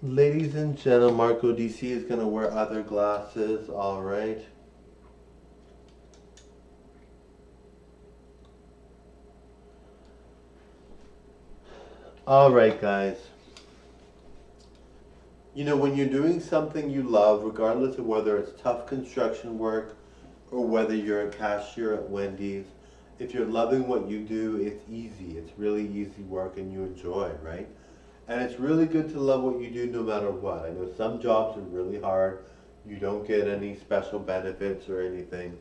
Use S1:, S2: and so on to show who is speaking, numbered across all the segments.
S1: Ladies and gentlemen, Marco DC is going to wear other glasses, alright? Alright, guys. You know, when you're doing something you love, regardless of whether it's tough construction work or whether you're a cashier at Wendy's, if you're loving what you do, it's easy. It's really easy work and you enjoy, right? And it's really good to love what you do no matter what. I know some jobs are really hard. You don't get any special benefits or anything.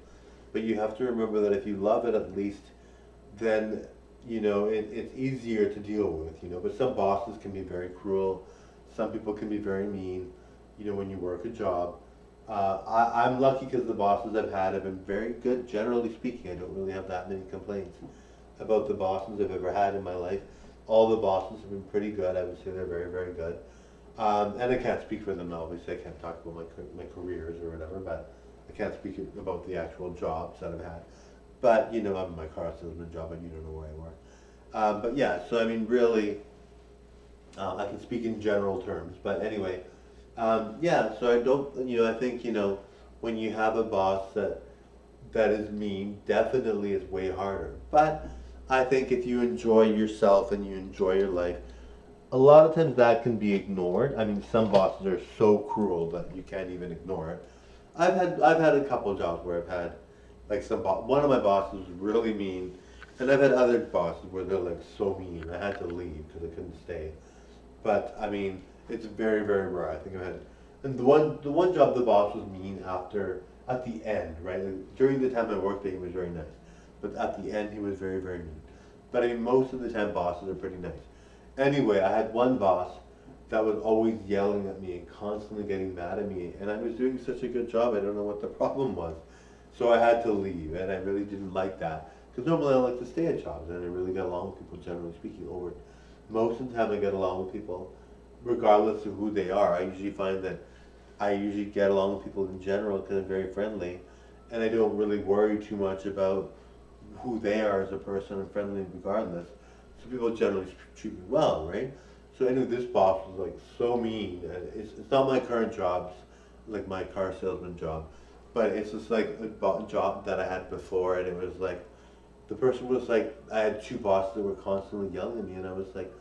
S1: But you have to remember that if you love it at least, then, it's easier to deal with, But some bosses can be very cruel. Some people can be very mean, when you work a job. I'm lucky because the bosses I've had have been very good, generally speaking. I don't really have that many complaints about the bosses I've ever had in my life. All the bosses have been pretty good. I would say they're very, very good. And I can't speak for them, obviously. I can't talk about my careers or whatever, but I can't speak about the actual jobs that I've had. But, I'm my car salesman job, and you don't know where I work. But yeah, so I mean, really, I can speak in general terms. But anyway, yeah, so I don't, I think, when you have a boss that is mean, definitely is way harder. But I think if you enjoy yourself and you enjoy your life, a lot of times that can be ignored. I mean, some bosses are so cruel that you can't even ignore it. I've had a couple of jobs where I've had like one of my bosses was really mean, and I've had other bosses where they're like so mean. I had to leave because I couldn't stay. But I mean, it's very, very rare. I think I've had, and the one job the boss was mean after at the end, right? Like, during the time I worked there, he was very nice, but at the end he was very, very mean. But I mean, most of the time bosses are pretty nice. Anyway, I had one boss that was always yelling at me and constantly getting mad at me, and I was doing such a good job. I don't know what the problem was, so I had to leave, and I really didn't like that because normally I like to stay at jobs, and I really get along with people. Generally speaking, over most of the time I get along with people, regardless of who they are. I usually find that I usually get along with people in general because I'm very friendly, and I don't really worry too much about who they are as a person. I'm friendly regardless. So people generally treat me well, right? So anyway, this boss was like so mean. And it's not my current jobs, like my car salesman job, but it's just like a job that I had before, and it was like the person was like, I had two bosses that were constantly yelling at me, and I was like,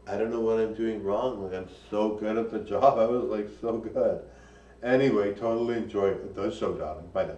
S1: I don't know what I'm doing wrong. Like I'm so good at the job. I was like so good. Anyway, totally enjoy the show, darling. Bye now.